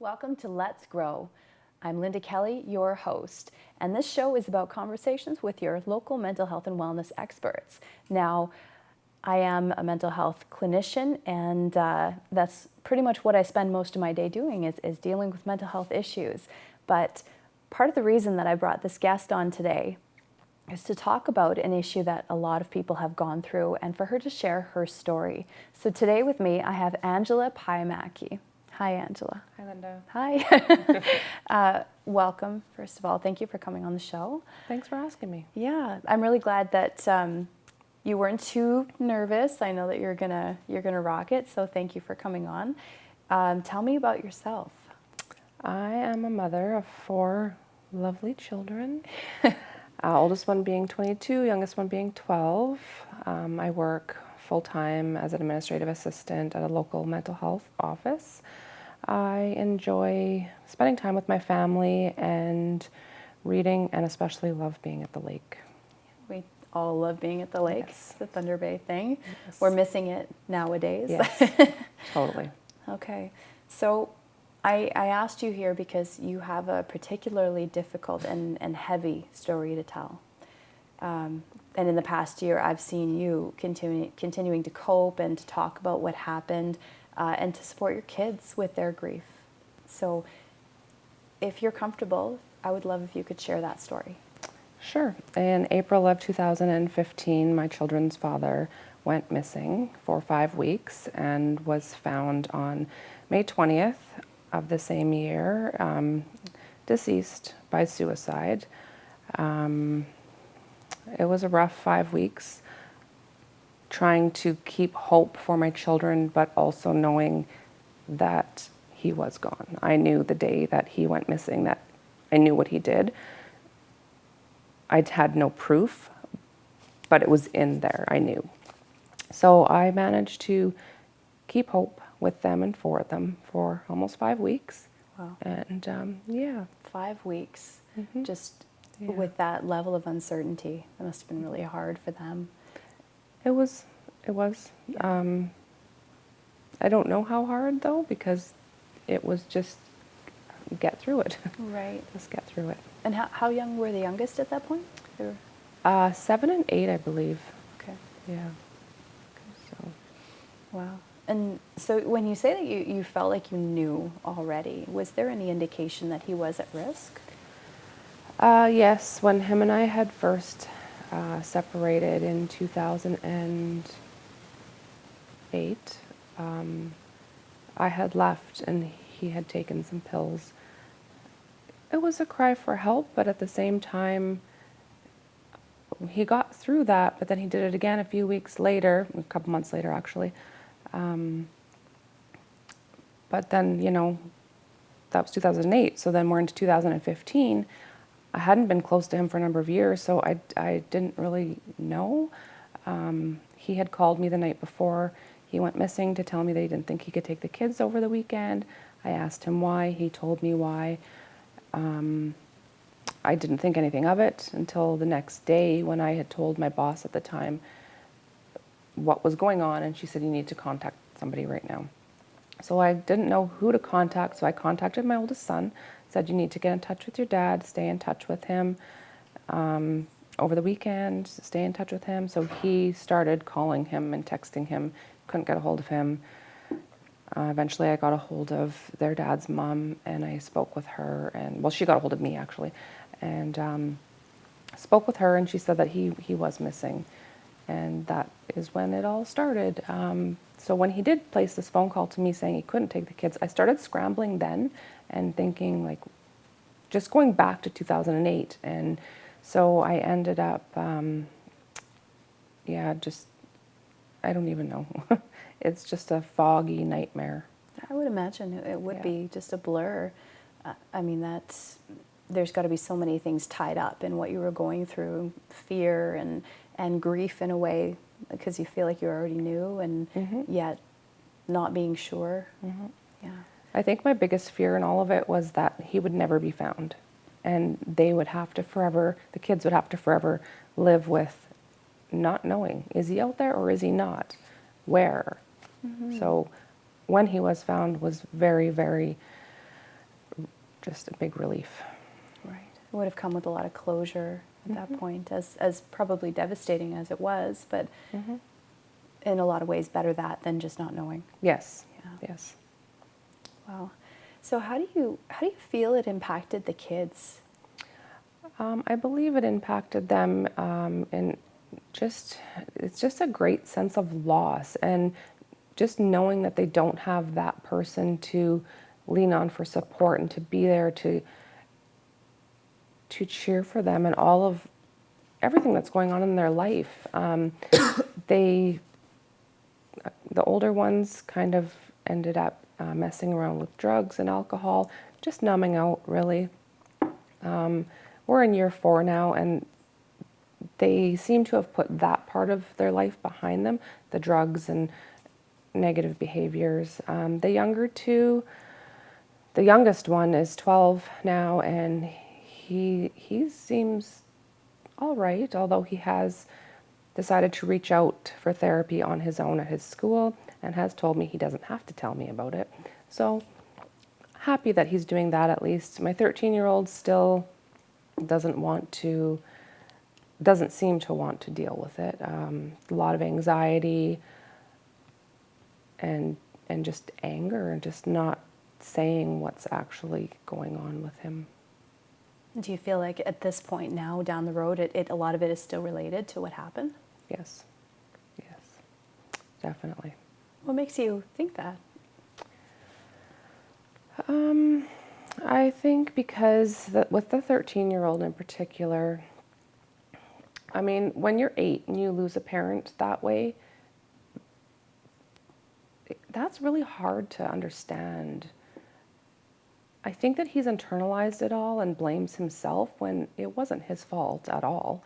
Welcome to Let's Grow. I'm Linda Kelly, your host, and this show is about conversations with your local mental health and wellness experts. Now, I am a mental health clinician, and that's pretty much what I spend most of my day doing is dealing with mental health issues. But part of the reason that I brought this guest on today is to talk about an issue that a lot of people have gone through and for her to share her story. So today with me, I have Angela Pajamaki. Hi, Angela. Hi, Linda. Hi. Welcome, first of all. Thank you for coming on the show. Thanks for asking me. Yeah, I'm really glad that you weren't too nervous. I know that you're gonna rock it, so thank you for coming on. Tell me about yourself. I am a mother of 4 lovely children. Oldest one being 22, youngest one being 12. I work full-time as an administrative assistant at a local mental health office. I enjoy spending time with my family and reading, and especially love being at the lake. We all love being at the lake, Yes. the Thunder Bay thing. Yes. We're missing it nowadays. Yes, totally. Okay, so I asked you here because you have a particularly difficult and heavy story to tell. And in the past year, I've seen you continuing to cope and to talk about what happened and to support your kids with their grief. So if you're comfortable, I would love if you could share that story. Sure. In April of 2015, my children's father went missing for 5 weeks and was found on May 20th of the same year, deceased by suicide. It was a rough 5 weeks, trying to keep hope for my children, but also knowing that he was gone. I knew the day that he went missing, that I knew what he did. I had no proof, but it was in there, I knew. So I managed to keep hope with them and for them for almost 5 weeks. Wow. And yeah. 5 weeks, just Yeah. with that level of uncertainty. That must have been really hard for them. It was. I don't know how hard though, because it was just get through it. Right. Just get through it. And how young were the youngest at that point? They were, 7 and 8, I believe. okay. Yeah. So. Wow. And so when you say that you felt like you knew already, was there any indication that he was at risk? Yes, when him and I had first separated in 2008, I had left and he had taken some pills. It was a cry for help, but at the same time, he got through that, but then he did it again a few weeks later, a couple months later actually. But then, that was 2008, so then we're into 2015. I hadn't been close to him for a number of years, so I didn't really know. He had called me the night before he went missing to tell me that he didn't think he could take the kids over the weekend. I asked him why. He told me why. I didn't think anything of it until the next day when I had told my boss at the time what was going on, and she said, you need to contact somebody right now. So I didn't know who to contact, so I contacted my oldest son, said you need to get in touch with your dad, stay in touch with him over the weekend, stay in touch with him. So he started calling him and texting him, couldn't get a hold of him. Eventually I got a hold of their dad's mom and I spoke with her, and well, she got a hold of me actually, and spoke with her, and she said that he was missing, and that is when it all started. So when he did place this phone call to me saying he couldn't take the kids, I started scrambling then and thinking, like, just going back to 2008. And so I ended up, I don't even know. It's just a foggy nightmare. I would imagine it would be just a blur. I mean, there's got to be so many things tied up in what you were going through, fear and grief in a way, because you feel like you already knew, and yet not being sure. Yeah. I think my biggest fear in all of it was that he would never be found, and they would have to forever, the kids would have to forever live with not knowing, is he out there or is he not? Where? So when he was found was very, very just a big relief. Right. It would have come with a lot of closure at that point, as probably devastating as it was, but in a lot of ways better that than just not knowing. Yes. Yeah. Yes. Wow. So how do you feel it impacted the kids? I believe it impacted them in it's just a great sense of loss, and just knowing that they don't have that person to lean on for support and to be there to cheer for them and all of everything that's going on in their life. They, the older ones, kind of ended up messing around with drugs and alcohol, just numbing out, really. We're in year 4 now, and they seem to have put that part of their life behind them, the drugs and negative behaviors. The youngest one is 12 now, and he seems all right, although he has decided to reach out for therapy on his own at his school and has told me he doesn't have to tell me about it. So happy that he's doing that at least. My 13-year-old still doesn't seem to want to deal with it. A lot of anxiety and just anger and just not saying what's actually going on with him. Do you feel like at this point now down the road, a lot of it is still related to what happened? Yes, definitely. What makes you think that? I think because with the 13-year-old in particular, I mean, when you're 8 and you lose a parent that way, that's really hard to understand. I think that he's internalized it all and blames himself when it wasn't his fault at all.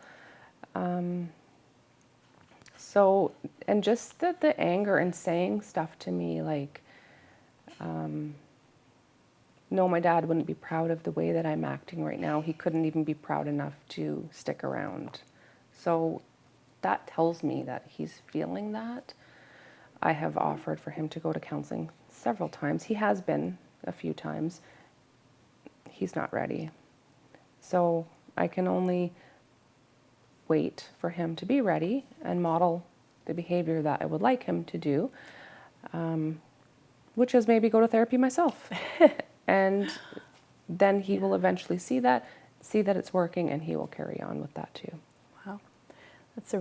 So, and just the anger and saying stuff to me like, no, my dad wouldn't be proud of the way that I'm acting right now. He couldn't even be proud enough to stick around. So that tells me that he's feeling that. I have offered for him to go to counseling several times. He has been a few times. He's not ready. So I can only wait for him to be ready and model the behavior that I would like him to do, which is maybe go to therapy myself. And then he will eventually see that it's working, and he will carry on with that too. Wow. That's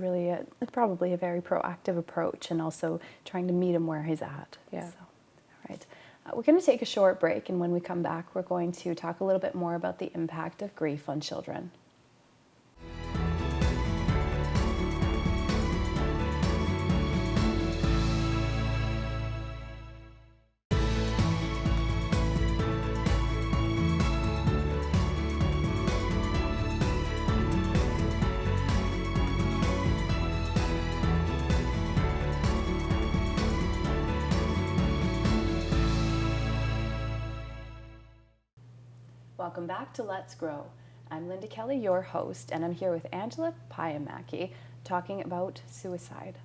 probably a very proactive approach, and also trying to meet him where he's at. Yeah. So, all right. We're going to take a short break, and when we come back, we're going to talk a little bit more about the impact of grief on children. Welcome back to Let's Grow. I'm Linda Kelly, your host, and I'm here with Angela Pajamaki talking about suicide.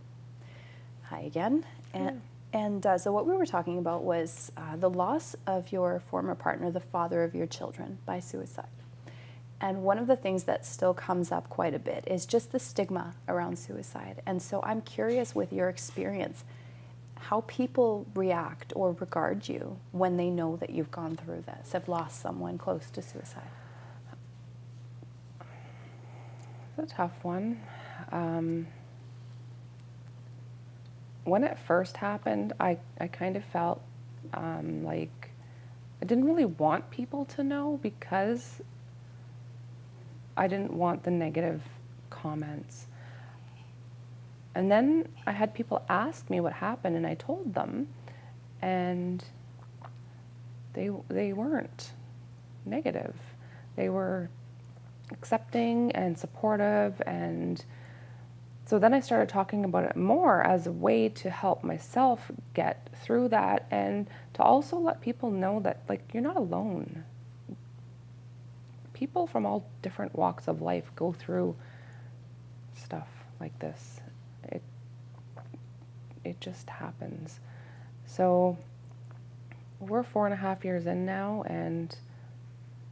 Hi again. So what we were talking about was the loss of your former partner, the father of your children, by suicide. And one of the things that still comes up quite a bit is just the stigma around suicide. And so I'm curious, with your experience, how people react or regard you when they know that you've gone through this, have lost someone close to suicide. It's a tough one. When it first happened, I kind of felt like I didn't really want people to know, because I didn't want the negative comments. And then I had people ask me what happened, and I told them, and they weren't negative. They were accepting and supportive, and so then I started talking about it more as a way to help myself get through that, and to also let people know that, like, you're not alone. People from all different walks of life go through stuff like this. It just happens. So we're 4.5 years in now, and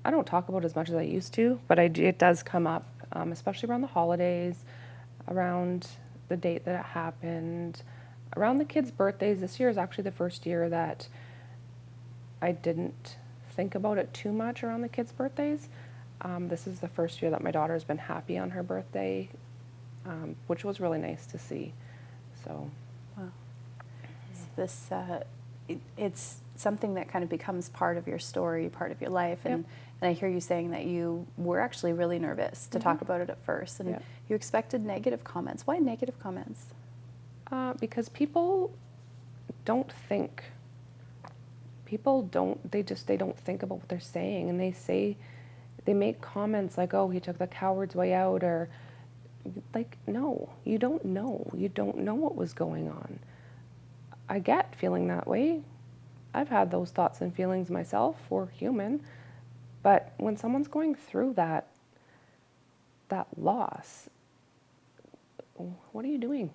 I don't talk about it as much as I used to, but it does come up, especially around the holidays, around the date that it happened, around the kids' birthdays. This year is actually the first year that I didn't think about it too much around the kids' birthdays. This is the first year that my daughter's been happy on her birthday, which was really nice to see. So, Wow. So this, it's something that kind of becomes part of your story, part of your life. And, Yep. and I hear you saying that you were actually really nervous to talk about it at first. And Yep. you expected negative comments. Why negative comments? because people don't think. People don't, they don't think about what they're saying, and they make comments like, oh, he took the coward's way out, or like, no, you don't know. You don't know what was going on. I get feeling that way. I've had those thoughts and feelings myself. We're human. But when someone's going through that loss, what are you doing?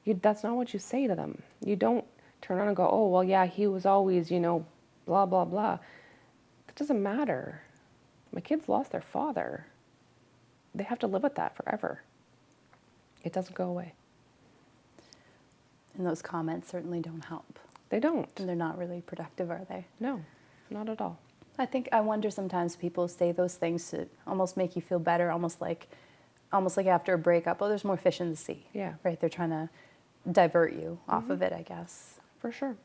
That's not what you say to them. You don't turn around and go, oh, well, yeah, he was always, blah, blah, blah. That doesn't matter. My kids lost their father. They have to live with that forever. It doesn't go away. And those comments certainly don't help. They don't. And they're not really productive, are they? No, not at all. I wonder sometimes people say those things to almost make you feel better, almost like after a breakup, oh, there's more fish in the sea. Yeah. Right? They're trying to divert you off of it, I guess. For sure.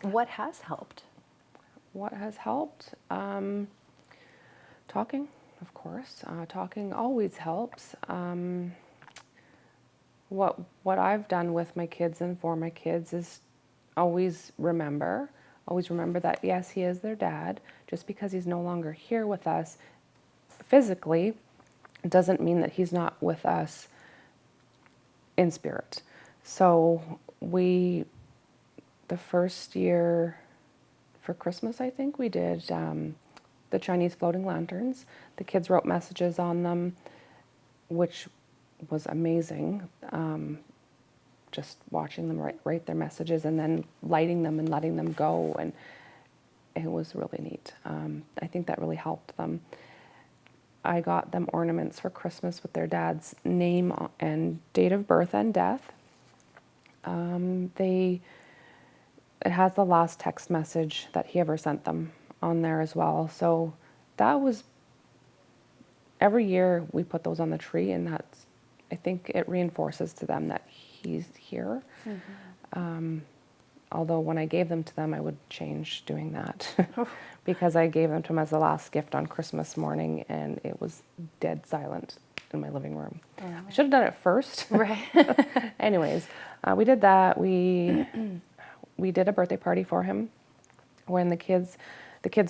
What has helped? What has helped? Talking, of course. Talking always helps. What I've done with my kids and for my kids is always remember that, yes, he is their dad. Just because he's no longer here with us physically doesn't mean that he's not with us in spirit. So the first year for Christmas, I think, we did the Chinese floating lanterns. The kids wrote messages on them, which was amazing. Just watching them write their messages and then lighting them and letting them go, and it was really neat. I think that really helped them. I got them ornaments for Christmas with their dad's name and date of birth and death. It has the last text message that he ever sent them on there as well. So that was, every year we put those on the tree, and I think it reinforces to them that he's here. Mm-hmm. Although when I gave them to them, I would change doing that because I gave them to him as the last gift on Christmas morning, and it was dead silent in my living room. Oh. I should have done it first. Right. Anyways, we did that. We did a birthday party for him when the kids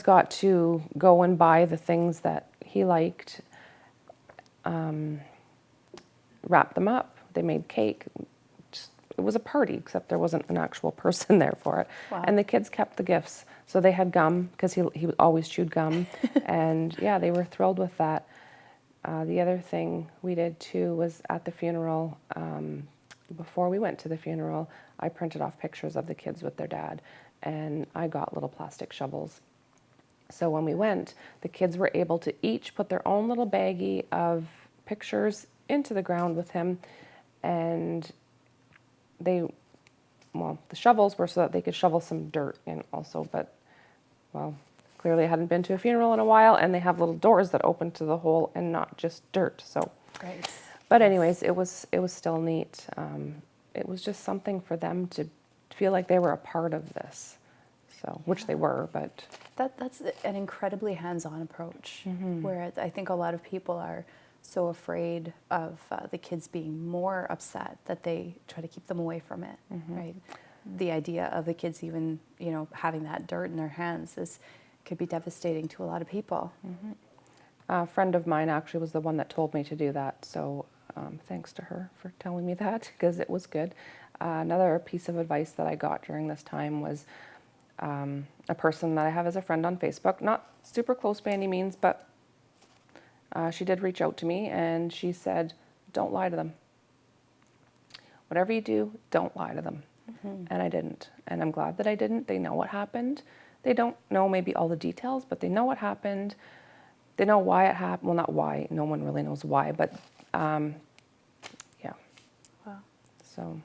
got to go and buy the things that he liked, wrap them up. They made cake. It was a party, except there wasn't an actual person there for it. Wow. And the kids kept the gifts. So they had gum, because he always chewed gum. And yeah, they were thrilled with that. The other thing we did too was at the funeral, before we went to the funeral, I printed off pictures of the kids with their dad, and I got little plastic shovels. So when we went, the kids were able to each put their own little baggie of pictures into the ground with him, and the shovels were so that they could shovel some dirt in also, but, well, clearly I hadn't been to a funeral in a while, and they have little doors that open to the hole and not just dirt, so. Right. But anyways, it was still neat. It was just something for them to feel like they were a part of this, so, which they were, but. That's an incredibly hands-on approach, where I think a lot of people are so afraid of the kids being more upset that they try to keep them away from it, right? The idea of the kids even, having that dirt in their hands could be devastating to a lot of people. A friend of mine actually was the one that told me to do that, so thanks to her for telling me that, because it was good. Another piece of advice that I got during this time was a person that I have as a friend on Facebook, not super close by any means, but she did reach out to me, and she said, don't lie to them. Whatever you do, don't lie to them. And I didn't. And I'm glad that I didn't. They know what happened. They don't know maybe all the details, but they know what happened. They know why it happened. Well, not why. No one really knows why, but yeah. Wow. So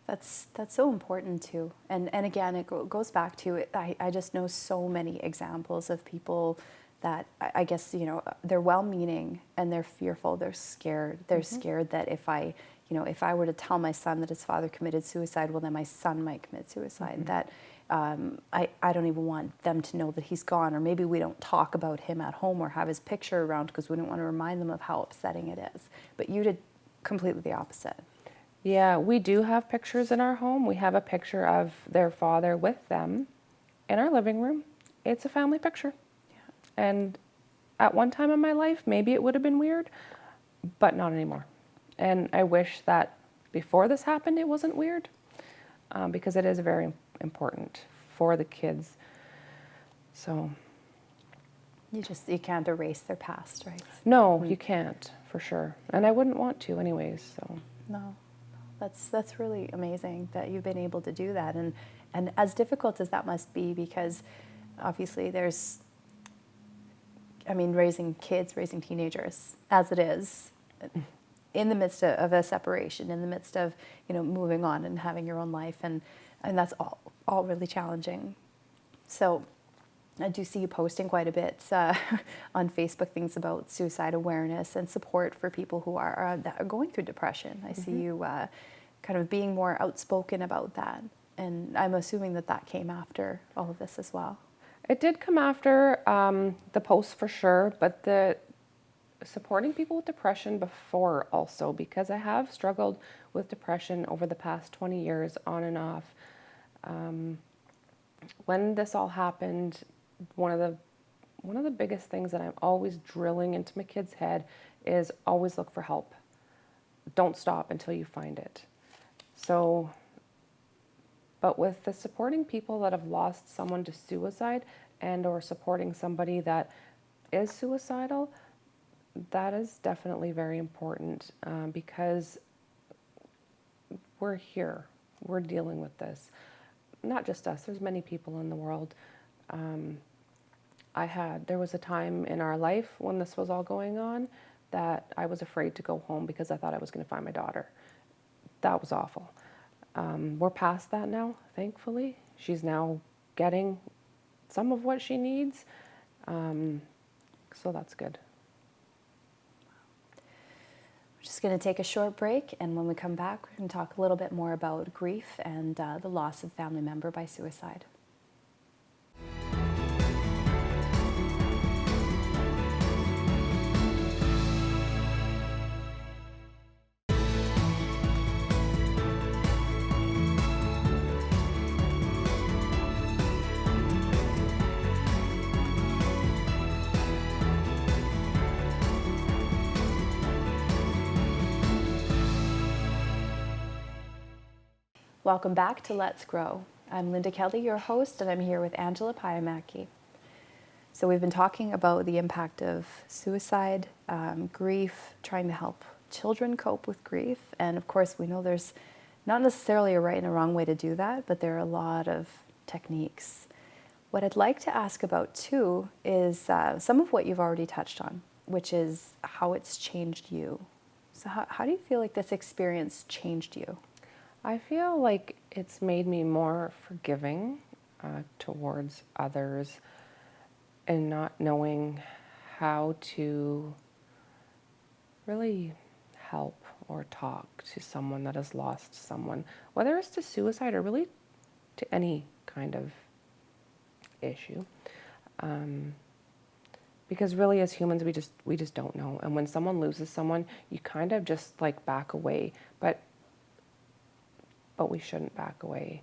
That's so important too. And again, it goes back to it. I just know so many examples of people that I guess, you know, they're well-meaning and they're fearful, they're scared. They're scared that if I were to tell my son that his father committed suicide, well, then my son might commit suicide. That I don't even want them to know that he's gone, or maybe we don't talk about him at home or have his picture around because we don't want to remind them of how upsetting it is. But you did completely the opposite. yeah, we do have pictures in our home. We have a picture of their father with them in our living room. It's a family picture. And at one time in my life, maybe it would have been weird, but not anymore. And I wish that before this happened, it wasn't weird, because it is very important for the kids. So, You can't erase their past, right? no, you can't, for sure. And I wouldn't want to anyways, so. No, that's really amazing that you've been able to do that, and as difficult as that must be, because obviously raising kids, raising teenagers, as it is, in the midst of a separation, in the midst of moving on and having your own life, and that's all really challenging. So I do see you posting quite a bit on Facebook, things about suicide awareness and support for people who that are going through depression. I see you kind of being more outspoken about that, and I'm assuming that came after all of this as well. It did come after the post for sure, but the supporting people with depression before also, because I have struggled with depression over the past 20 years on and off. When this all happened, one of the biggest things that I'm always drilling into my kids' head is always look for help. Don't stop until you find it. So, but with the supporting people that have lost someone to suicide and or supporting somebody that is suicidal, that is definitely very important, because we're here, we're dealing with this. Not just us, there's many people in the world. There was a time in our life when this was all going on that I was afraid to go home because I thought I was going to find my daughter. That was awful. We're past that now, thankfully. She's now getting some of what she needs, so that's good. We're just going to take a short break, and when we come back, we're going to talk a little bit more about grief and the loss of a family member by suicide. Welcome back to Let's Grow. I'm Linda Kelly, your host, and I'm here with Angela Pajamaki. So we've been talking about the impact of suicide, grief, trying to help children cope with grief, and of course we know there's not necessarily a right and a wrong way to do that, but there are a lot of techniques. What I'd like to ask about too is some of what you've already touched on, which is how it's changed you. So how do you feel like this experience changed you? I feel like it's made me more forgiving towards others, and not knowing how to really help or talk to someone that has lost someone, whether it's to suicide or really to any kind of issue. Because really as humans, we just don't know. And when someone loses someone, you kind of just like back away, but we shouldn't back away,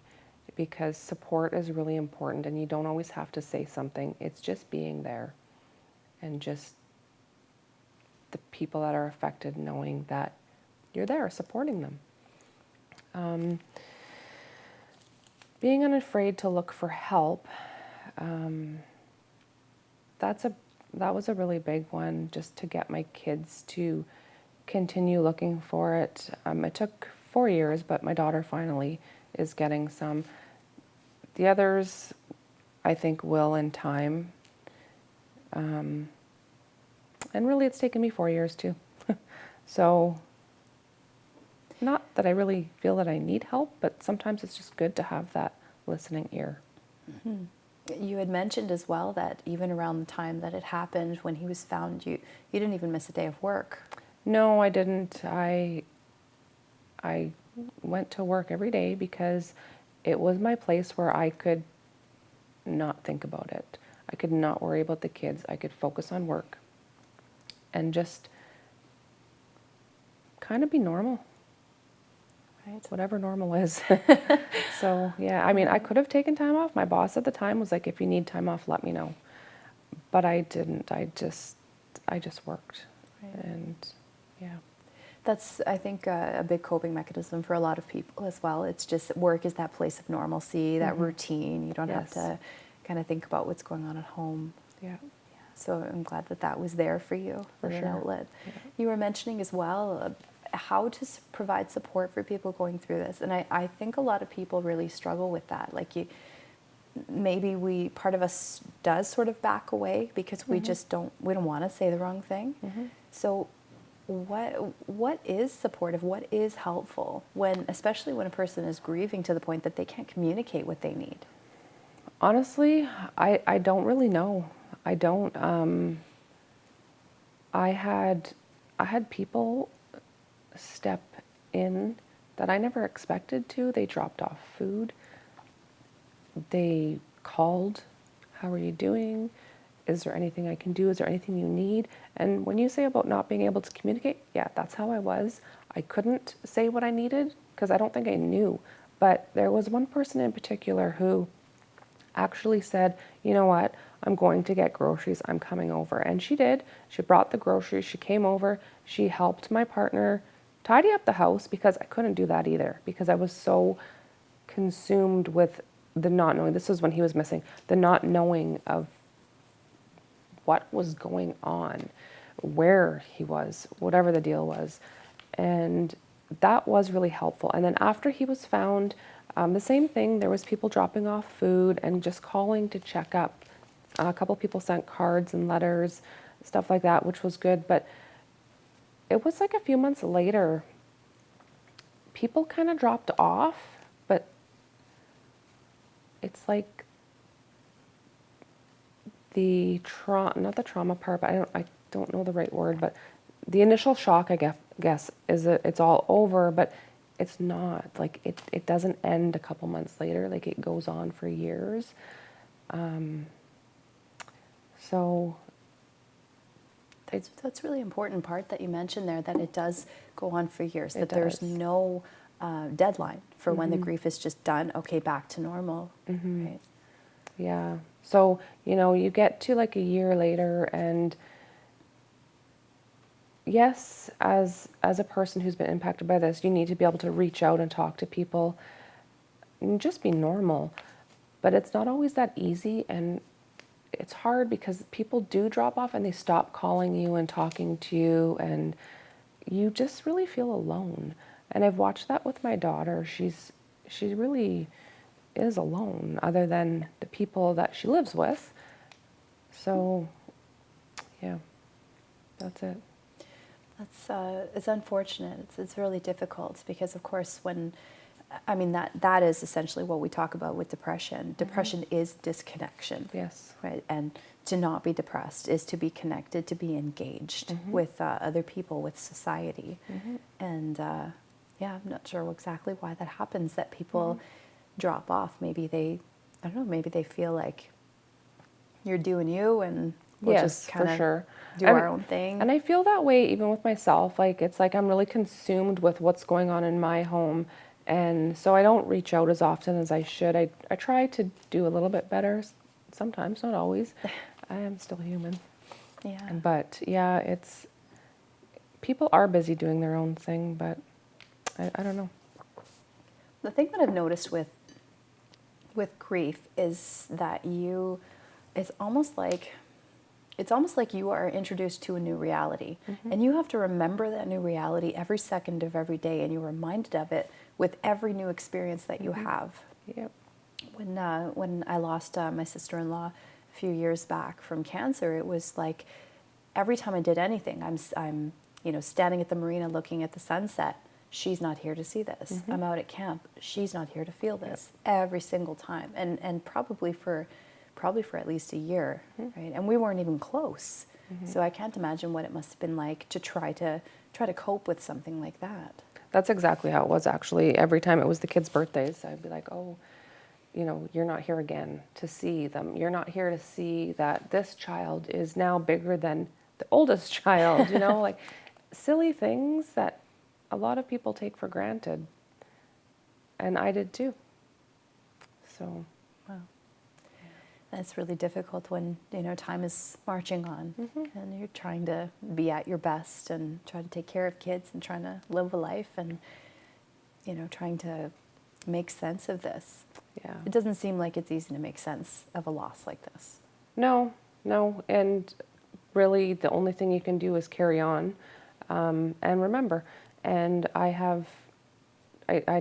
because support is really important, and you don't always have to say something. It's just being there, and just the people that are affected knowing that you're there supporting them. Being unafraid to look for help, that was a really big one, just to get my kids to continue looking for it. It took 4 years, but my daughter finally is getting some. The others I think will in time. And really it's taken me 4 years too. So not that I really feel that I need help, but sometimes it's just good to have that listening ear. You had mentioned as well that even around the time that it happened, when he was found, you didn't even miss a day of work. No, I didn't. I went to work every day because it was my place where I could not think about it. I could not worry about the kids. I could focus on work and just kind of be normal. Right. Whatever normal is. So, yeah, I mean, I could have taken time off. My boss at the time was like, if you need time off, let me know. But I didn't. I just worked. Right. And yeah. That's, I think, a big coping mechanism for a lot of people as well. It's just work is that place of normalcy, that routine. You don't have Yes. to kind of think about what's going on at home. Yeah. So I'm glad that that was there for you For as an sure. outlet. Yeah. You were mentioning as well how to provide support for people going through this. And I think a lot of people really struggle with that. Like maybe part of us does sort of back away because we don't want to say the wrong thing. So what is supportive? What is helpful especially when a person is grieving to the point that they can't communicate what they need? Honestly, I don't really know. I don't. I had people step in that I never expected to. They dropped off food. They called, how are you doing? Is there anything I can do? Is there anything you need? And when you say about not being able to communicate, yeah, that's how I was. I couldn't say what I needed because I don't think I knew. But there was one person in particular who actually said, you know what, I'm going to get groceries, I'm coming over. And she did. She brought the groceries, she came over, she helped my partner tidy up the house because I couldn't do that either because I was so consumed with the not knowing. This was when he was missing, the not knowing of what was going on, where he was, whatever the deal was. And that was really helpful. And then after he was found, the same thing, there was people dropping off food and just calling to check up. A couple people sent cards and letters, stuff like that, which was good. But it was like a few months later, people kind of dropped off, but it's like not the trauma part, but I don't know the right word, but the initial shock, I guess is that it's all over, but it's not. Like it doesn't end a couple months later. Like it goes on for years. So That's really important part that you mentioned there, that it does go on for years, that It there's does. no deadline for when the grief is just done, okay, back to normal, right? yeah. So, you get to like a year later and yes, as a person who's been impacted by this, you need to be able to reach out and talk to people and just be normal. But it's not always that easy, and it's hard because people do drop off and they stop calling you and talking to you, and you just really feel alone. And I've watched that with my daughter. She really is alone other than the people that she lives with. So, yeah, that's it. It's unfortunate. It's really difficult because, of course, that is essentially what we talk about with depression. Depression is disconnection. Yes. Right. And to not be depressed is to be connected, to be engaged with other people, with society. And yeah, I'm not sure exactly why that happens, that people drop off. Maybe I don't know, maybe they feel like you're doing you and we'll Yes, just kind for of sure. do our own thing. And I feel that way even with myself. Like it's like I'm really consumed with what's going on in my home. And so I don't reach out as often as I should. I try to do a little bit better sometimes, not always. I am still human. Yeah. But yeah, people are busy doing their own thing, but I don't know. The thing that I've noticed with grief is that it's almost like you are introduced to a new reality, and you have to remember that new reality every second of every day, and you're reminded of it with every new experience that you have. Yep. when I lost my sister-in-law a few years back from cancer, it was like every time I did anything, I'm standing at the marina looking at the sunset. She's not here to see this. I'm out at camp. She's not here to feel this. Every single time, and probably for at least a year, right? And we weren't even close. So I can't imagine what it must have been like to try to cope with something like that. That's exactly how it was, actually. Every time it was the kids' birthdays, I'd be like, oh, you're not here again to see them. You're not here to see that this child is now bigger than the oldest child, like silly things that a lot of people take for granted. And I did too. So. Wow. And it's really difficult when, time is marching on and you're trying to be at your best and try to take care of kids and trying to live a life and, trying to make sense of this. Yeah. It doesn't seem like it's easy to make sense of a loss like this. No. And really the only thing you can do is carry on and remember. And I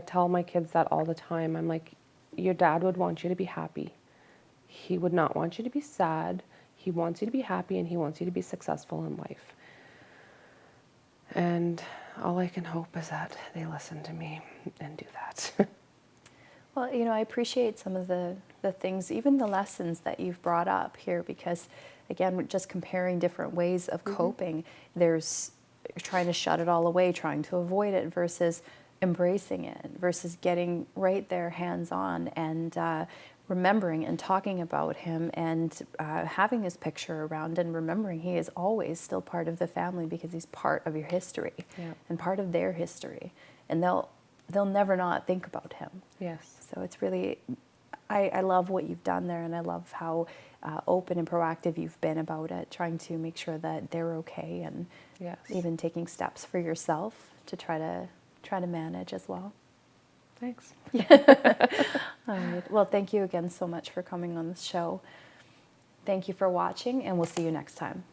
tell my kids that all the time. I'm like, your dad would want you to be happy. He would not want you to be sad. He wants you to be happy and he wants you to be successful in life. And all I can hope is that they listen to me and do that. Well, I appreciate some of the things, even the lessons that you've brought up here, because again, we're just comparing different ways of coping. There's trying to shut it all away, trying to avoid it versus embracing it, versus getting right there hands-on and remembering and talking about him and having his picture around and remembering he is always still part of the family because he's part of your history and part of their history. And they'll never not think about him. Yes. So it's really, I love what you've done there, and I love how open and proactive you've been about it, trying to make sure that they're okay, and even taking steps for yourself to try to manage as well. Thanks. All right. Well, thank you again so much for coming on the show. Thank you for watching, and we'll see you next time.